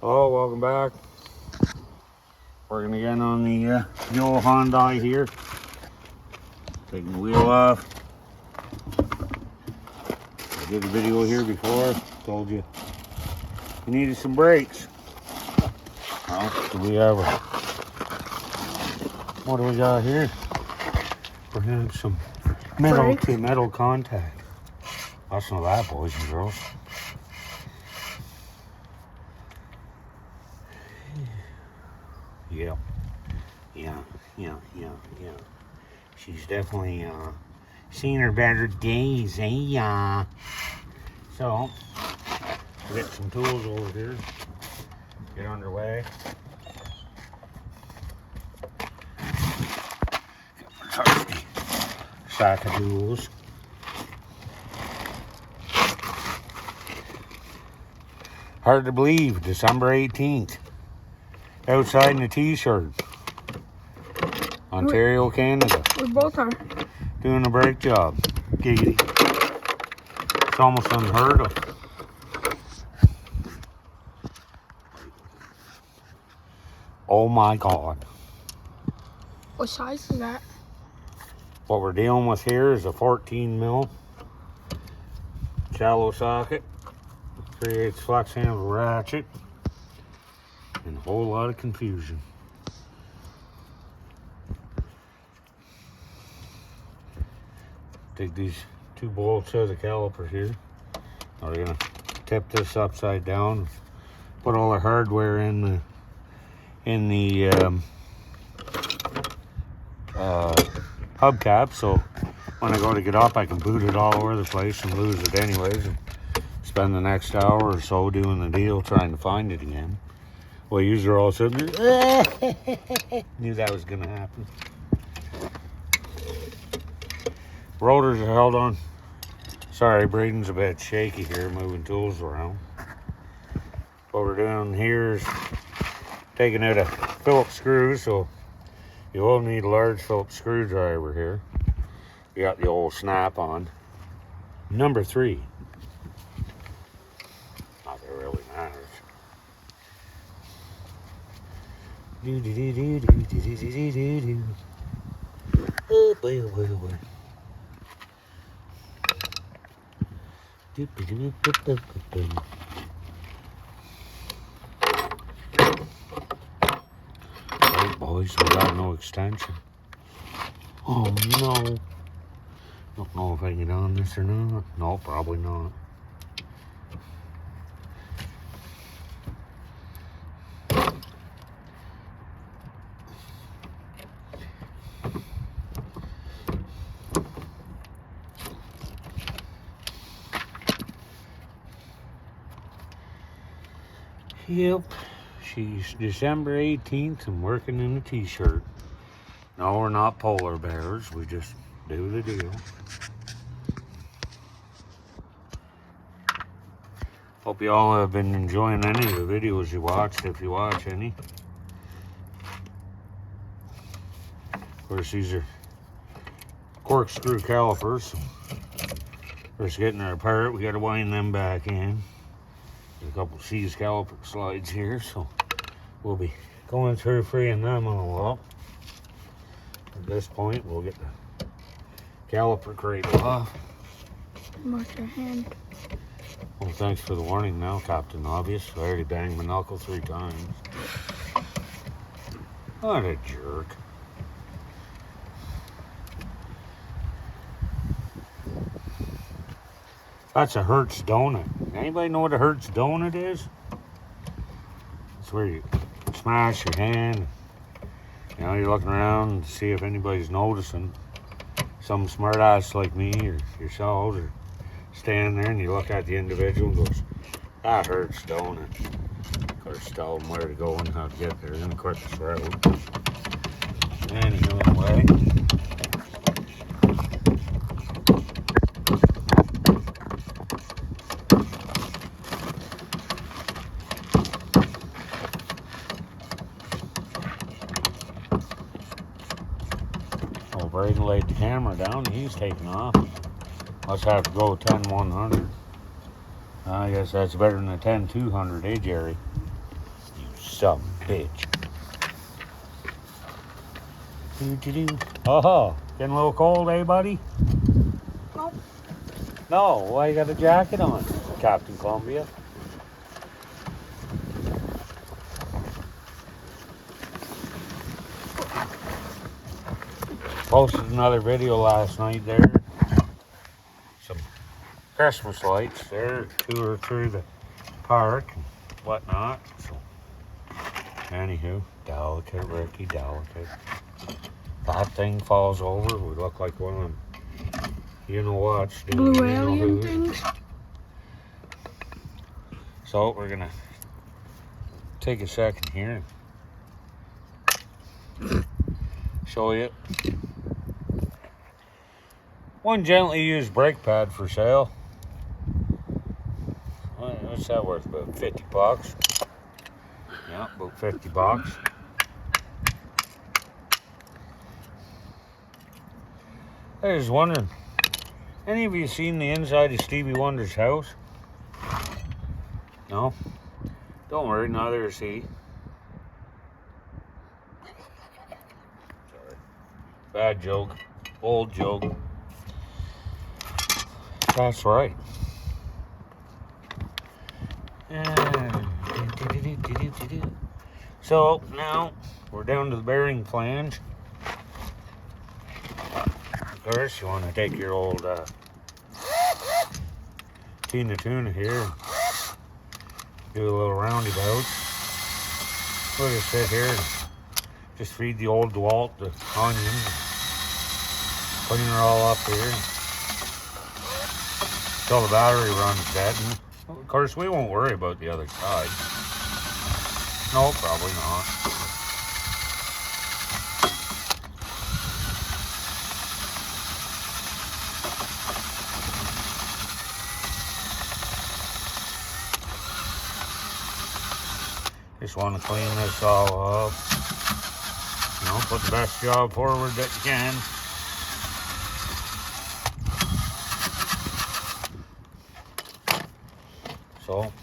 Hello, welcome back. Working again on the old Hyundai here. Taking the wheel off. I did a video here before. Told you needed some brakes. Well, we have what do we got here? We're having some metal to metal contact. That's not that, boys and girls. Yeah. She's definitely seen her better days, eh? So, we'll get some tools over here. Get underway. Sack of tools. Hard to believe, December 18th. Outside in a t-shirt. Ontario, Canada. We both are. Doing a brake job. Giggity. It's almost unheard of. Oh my God. What size is that? What we're dealing with here is a 14 mil shallow socket. 3/8 flex handle ratchet. And a whole lot of confusion. Take these two bolts out of the caliper here. We're gonna tip this upside down. Put all the hardware in the hubcap, so when I go to get up, I can boot it all over the place and lose it anyways. And spend the next hour or so doing the deal trying to find it again. Well, you're all sitting there. Knew that was gonna happen. Rotors are held on. Sorry, Braden's a bit shaky here, moving tools around. What we're doing here is taking out a Phillips screw, so you will need a large Phillips screwdriver here. You got the old snap-on. Number 3. Not that it really matters. Oh boy, oh boy, oh boy. Right, boys, we got no extension. Oh no. Don't know if I can get on this or not. No, probably not. Yep, she's December 18th and working in a t-shirt. No, we're not polar bears. We just do the deal. Hope you all have been enjoying any of the videos you watched, if you watch any. Of course, these are corkscrew calipers. First getting her apart, we got to wind them back in. A couple C's caliper slides here, so we'll be going through freeing them all up. At this point, we'll get the caliper cradle off. Mark your hand. Well, thanks for the warning now, Captain Obvious. I already banged my knuckle 3 times. What a jerk. That's a Hertz donut. Anybody know what a Hertz donut is? It's where you smash your hand. You know, you're looking around to see if anybody's noticing. Some smart ass like me or yourselves are standing there and you look at the individual and goes, that Hertz donut. Of course, tell them where to go and how to get there in the quickest route. Anyway. Braden laid the camera down and he's taking off. Must have to go 10-100. I guess that's better than a 10-200, eh, Jerry? Some bitch. Doo-doo-doo. Oh, getting a little cold, eh, buddy? Nope. No, why you got a jacket on, Captain Columbia? Posted another video last night there. Some Christmas lights there, tour through the park and whatnot. So, anywho, delicate, Ricky, delicate. That thing falls over, we look like one of them, you know what? Blue alien things. So we're gonna take a second here and show you one gently used brake pad for sale. What's that worth? About 50 bucks. Yeah, about 50 bucks. I was wondering, any of you seen the inside of Stevie Wonder's house? No? Don't worry, neither is he. Sorry. Bad joke. Old joke. That's right. So now we're down to the bearing flange. Of course, you want to take your old tuna here and do a little roundabout. We'll just sit here and just feed the old DeWalt the onions, clean her all up here until the battery runs dead. And of course, we won't worry about the other side. No, probably not. Just want to clean this all up. You know, put the best job forward that you can. So,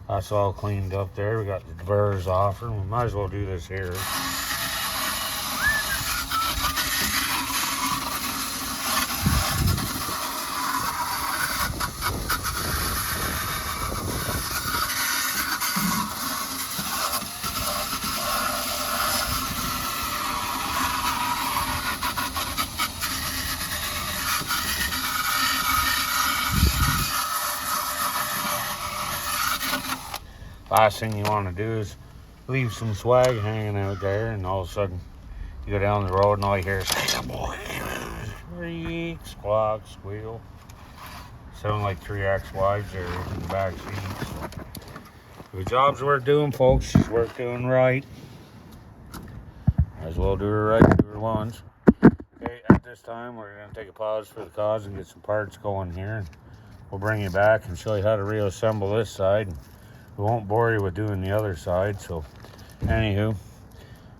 that's all cleaned up there. We got the burrs off her. We might as well do this here. Last thing you want to do is leave some swag hanging out there, and all of a sudden you go down the road and all you hear is creak, squawk, squeal. Sound like 3 ex-wives there in the back seat. The job's worth doing, folks. She's worth doing right. Might as well do her right, do her once. Okay, at this time we're going to take a pause for the cause and get some parts going here. We'll bring you back and show you how to reassemble this side. We won't bore you with doing the other side, so anywho,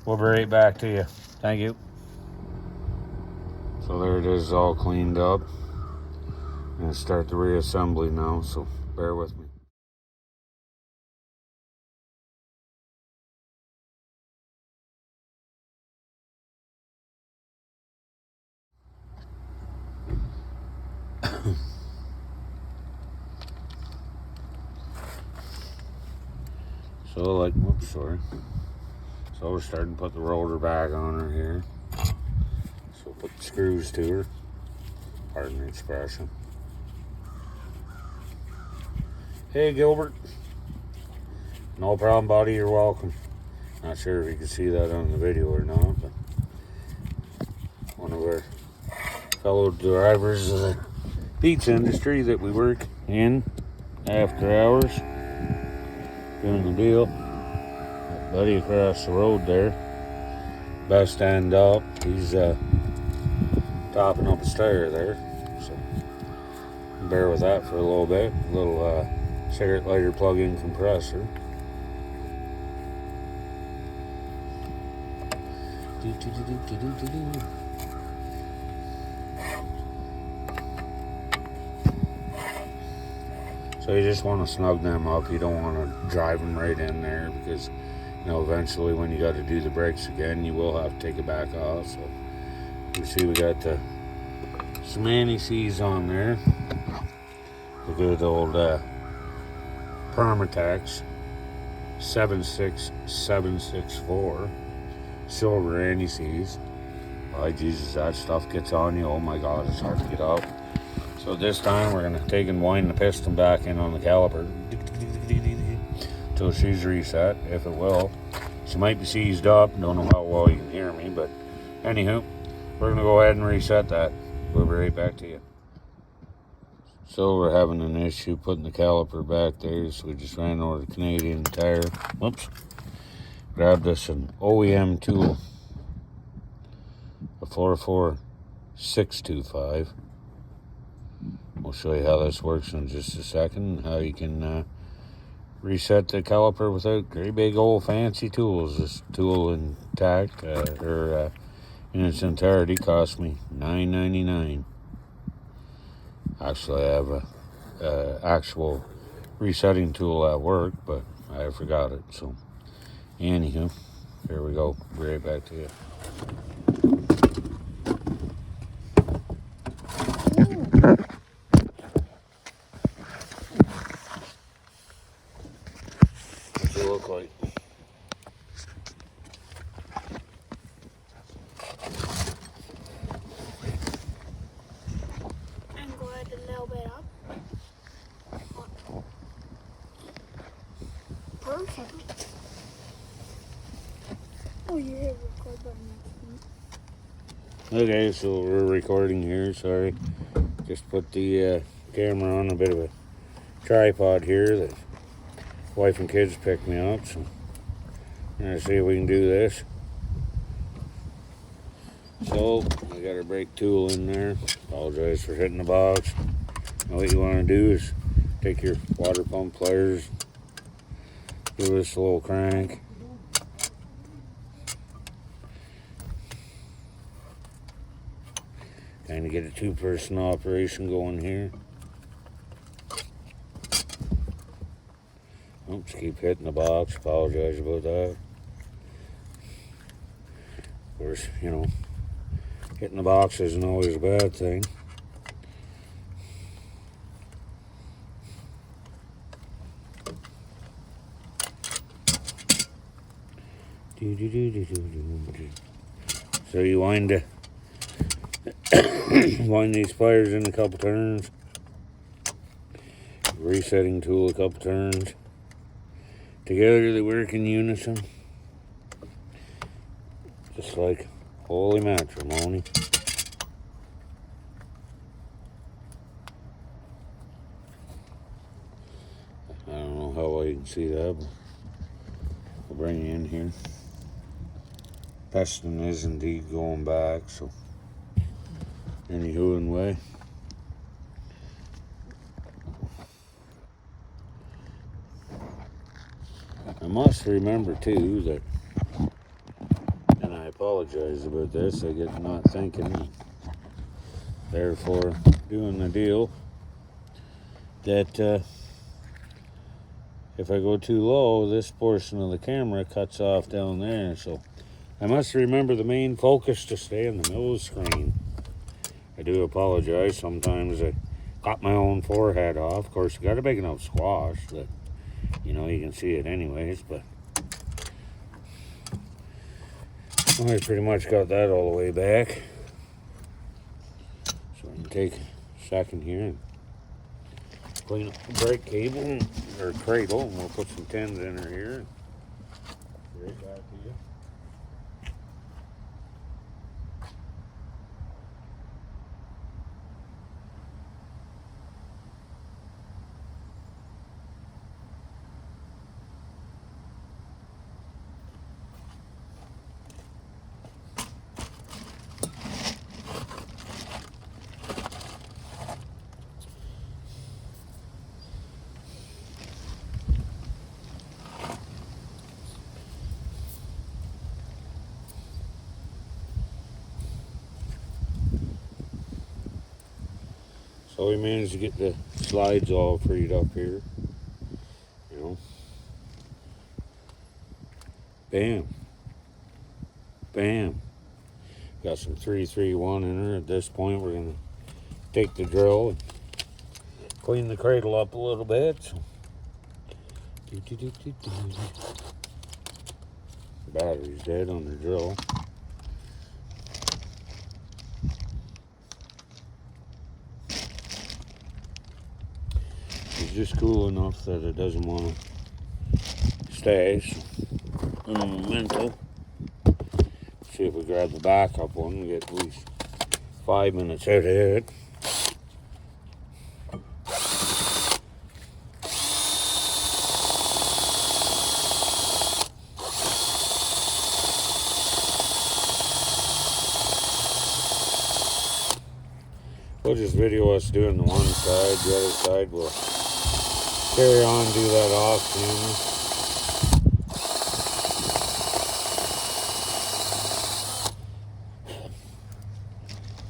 we'll be right back to you. Thank you. So there it is, all cleaned up. I'm going to start the reassembly now, so bear with me. So whoops, sorry. So we're starting to put the roller back on her here. So we'll put the screws to her. Pardon the expression. Hey, Gilbert. No problem, buddy. You're welcome. Not sure if you can see that on the video or not, but one of our fellow drivers of the pizza industry that we work in after hours, doing the deal. That buddy across the road there, best end up, he's topping up a stair there, so bear with that for a little bit. A little cigarette lighter plug-in compressor. So you just want to snug them up. You don't want to drive them right in there because, you know, eventually when you got to do the brakes again, you will have to take it back off. So you see we got some anti-seize on there. The good old Permatex 76764 silver anti-seize. Oh Jesus, that stuff gets on you. Oh my God, it's hard to get out. So this time we're going to take and wind the piston back in on the caliper until she's reset, if it will. She might be seized up. Don't know how well you can hear me, but anywho, we're going to go ahead and reset that. We'll be right back to you. So we're having an issue putting the caliper back there, so we just ran over the Canadian Tire. Whoops. Grabbed us an OEM tool, a 44625. We'll show you how this works in just a second, how you can reset the caliper without very big old fancy tools. This tool intact, in its entirety, cost me $9.99. Actually, I have a actual resetting tool at work, but I forgot it. So, anywho, here we go. Be right back to you. What's it look like? And go ahead a little bit up. Perfect. Oh, you hit record button. Okay, so we're recording here. Sorry, just put the camera on a bit of a tripod here that wife and kids picked me up. So I'm gonna see if we can do this. So we got our brake tool in there. Apologize for hitting the box. Now what you want to do is take your water pump pliers, give this a little crank. Kind of get a two-person operation going here. Oops, keep hitting the box. Apologize about that. Of course, you know, hitting the box isn't always a bad thing. So you wind these pliers in a couple turns. Resetting tool a couple turns. Together they work in unison. Just like holy matrimony. I don't know how well you can see that, but I'll bring you in here. Piston is indeed going back, so anywho, anyway. I must remember too that, and I apologize about this, I get not thinking, therefore doing the deal, that if I go too low, this portion of the camera cuts off down there, so I must remember the main focus to stay in the middle of the screen. I do apologize. Sometimes I cut my own forehead off. Of course, you got a big enough squash that, you know, you can see it anyways, but I pretty much got that all the way back. So I can take a second here and clean up the brake cable, or cradle, and we'll put some tins in her here. Right back to you. So we managed to get the slides all freed up here. You know. Bam. Bam. Got some 331 in her. At this point, we're going to take the drill and clean the cradle up a little bit. So. Battery's dead on the drill. It's just cool enough that it doesn't want to stay. So, a memento. See if we grab the backup one and get at least 5 minutes out of it. We'll just video us doing the one side, the other side we'll carry on, do that off camera.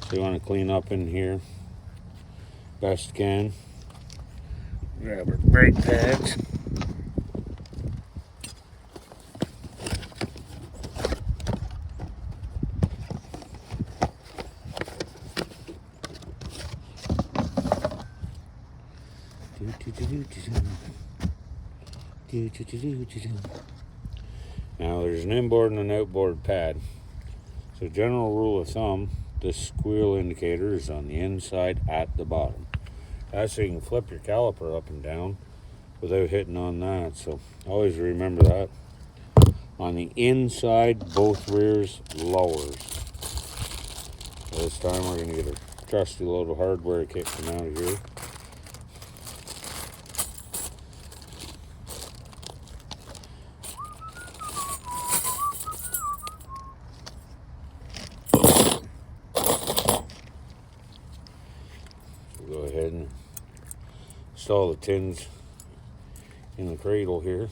So you want to clean up in here best can. Grab our brake pads. Now there's an inboard and an outboard pad. So general rule of thumb, this squeal indicator is on the inside at the bottom. That's so you can flip your caliper up and down without hitting on that. So always remember that. On the inside, both rears lowers. So this time we're going to get a trusty load of hardware kit from out of here. Go ahead and install the tins in the cradle here.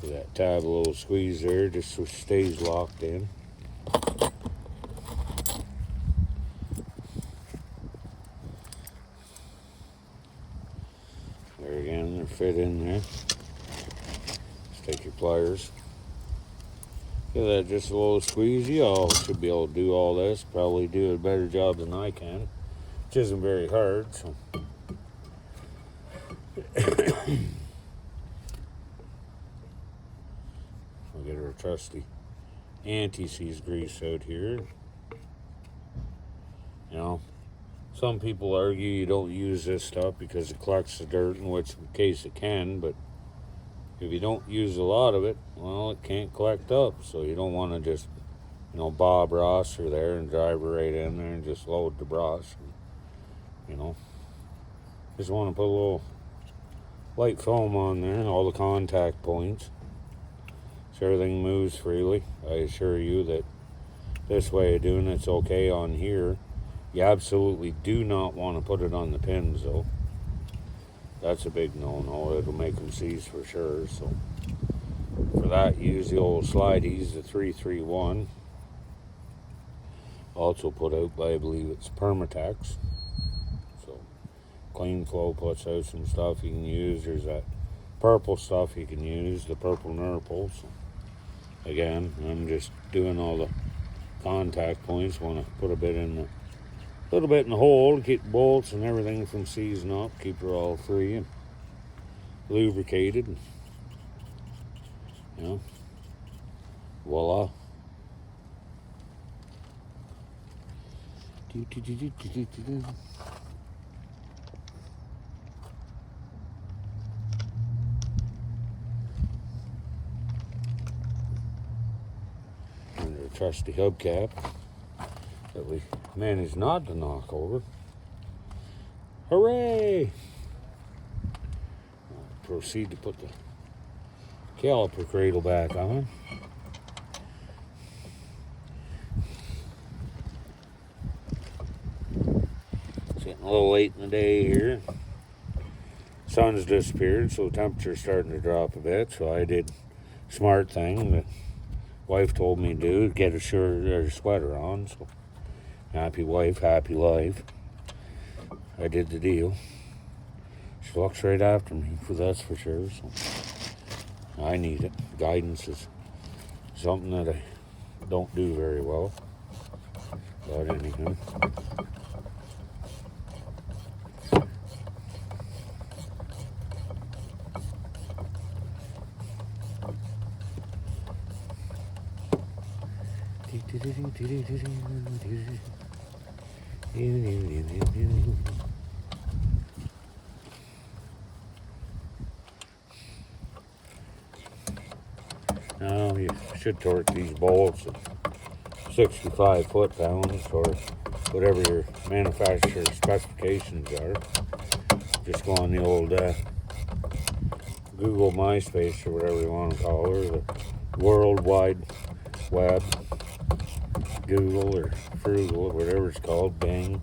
With that tab, a little squeeze there, just so it stays locked in. There again, they're fit in there. Just take your pliers. Give that just a little squeeze. You all should be able to do all this. Probably do a better job than I can, which isn't very hard. So. We'll get our trusty anti-seize grease out here. You know, some people argue you don't use this stuff because it collects the dirt, in which case it can, but if you don't use a lot of it, well, it can't collect up. So you don't want to just, you know, Bob Ross her there and drive her right in there and just load the brush. You know, just want to put a little light foam on there, all the contact points, so everything moves freely. I assure you that this way of doing it's okay on here. You absolutely do not want to put it on the pins though. That's a big no-no. It'll make them seize for sure. So for that, use the old slideys, the 331. Also put out by, I believe it's Permatex. So Clean Flow puts out some stuff you can use. There's that purple stuff you can use, the purple Nurple. So again, I'm just doing all the contact points. Want to put a little bit in the hole to keep bolts and everything from seizing up, keep her all free and lubricated. You know, voila. And the trusty hubcap that we managed not to knock over. Hooray! I'll proceed to put the caliper cradle back on. little late in the day here. Sun's disappeared, so temperature's starting to drop a bit. So I did smart thing that wife told me to do, get a shirt or a sweater on. So happy wife, happy life. I did the deal. She looks right after me, that's for sure. So I need it. Guidance is something that I don't do very well. But anyhow. Now you should torque these bolts at 65 foot-pounds or whatever your manufacturer's specifications are. Just go on the old Google MySpace or whatever you want to call her, the World Wide Web, Google or Frugal or whatever it's called, Bing.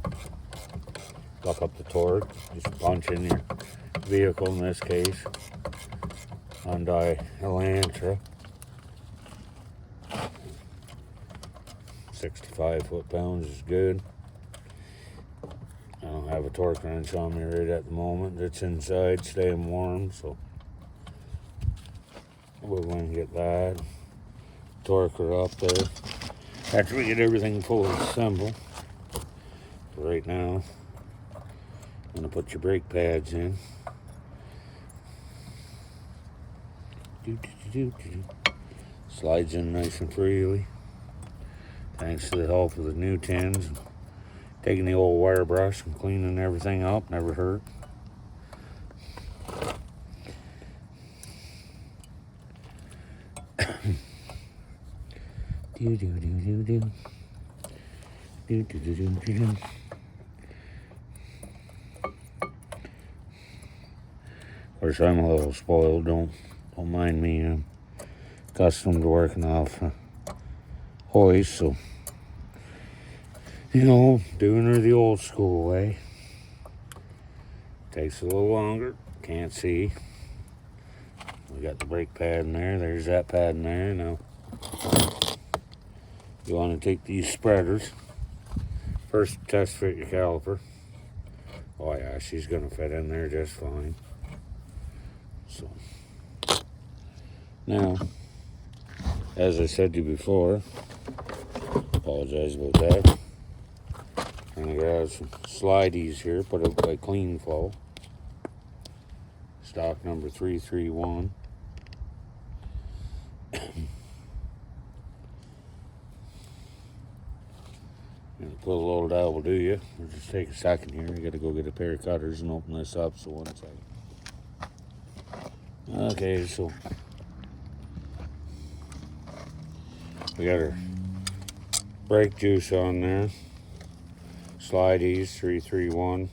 Look up the torque, just punch in your vehicle, in this case, Johners Elantra. 65 foot-pounds is good. I don't have a torque wrench on me right at the moment. It's inside, staying warm, so we're going to get that. Torque her up there. After we get everything fully assembled. So right now, I'm going to put your brake pads in. Slides in nice and freely. Thanks to the help of the new tins. Taking the old wire brush and cleaning everything up, never hurt. Of course, I'm a little spoiled. Don't mind me. I'm accustomed to working off hoist, so doing her the old school way. Takes a little longer. Can't see. We got the brake pad in there. There's that pad in there. Now you want to take these spreaders. First, test fit your caliper. Oh yeah, she's gonna fit in there just fine. So now, as I said to you before, apologize about that. I'm gonna grab some slideys here, put up by Clean Flow. Stock number 331. And put a little that will do you. We'll just take a second here. You gotta go get a pair of cutters and open this up. So one second. Okay, so we got our brake juice on there. Slideys 331.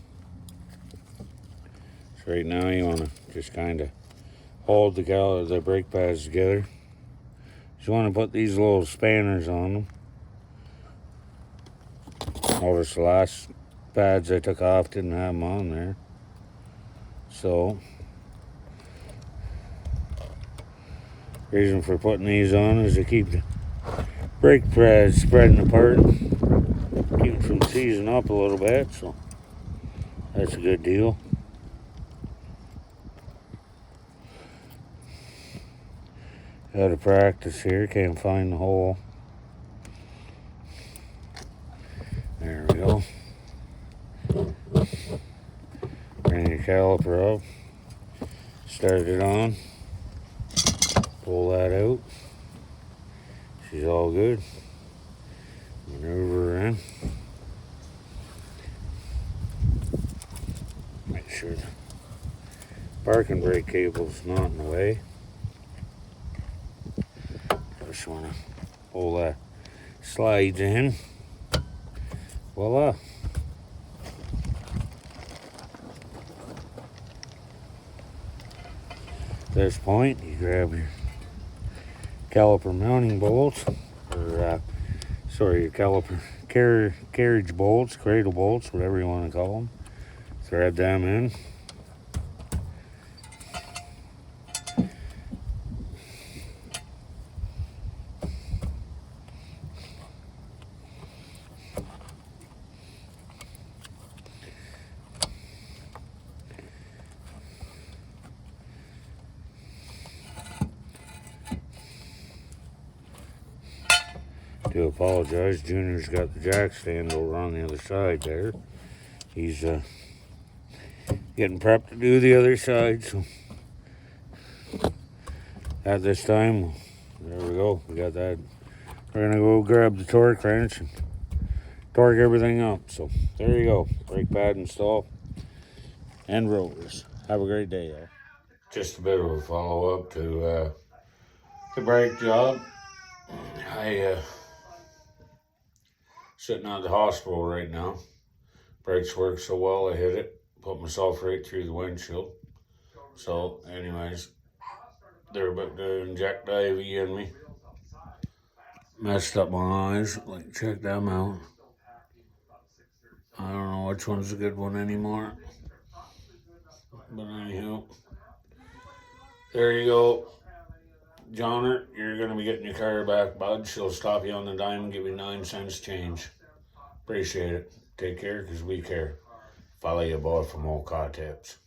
So right now you want to just kind of hold the brake pads together. You want to put these little spanners on them. Notice the last pads I took off didn't have them on there. So reason for putting these on is to keep the brake pads spreading apart, keep them from seizing up a little bit, so that's a good deal. Out of practice here, can't find the hole. There we go. Bring your caliper up, start it on, pull that out. She's all good. Maneuver her in. Make sure the parking brake cable's not in the way. Just want to pull that slides in. Voila. At this point, you grab your caliper mounting bolts, or your caliper carriage bolts, cradle bolts, whatever you want to call them. Thread them in. Do apologize. Junior's got the jack stand over on the other side there. He's getting prepped to do the other side. So at this time, there we go. We got that. We're gonna go grab the torque wrench and torque everything up. So there you go. Brake pad install and rotors. Have a great day, y'all. Just a bit of a follow-up to the brake job. I sitting at the hospital right now. Brakes work so well, I hit it, put myself right through the windshield. So, anyways, they're about to inject IV in me. Messed up my eyes. Like, check them out. I don't know which one's a good one anymore. But anyhow, there you go. Johnner, you're going to be getting your car back, bud. She'll stop you on the dime and give you 9 cents change. Appreciate it. Take care, because we care. Follow your boy from Old Car Tips.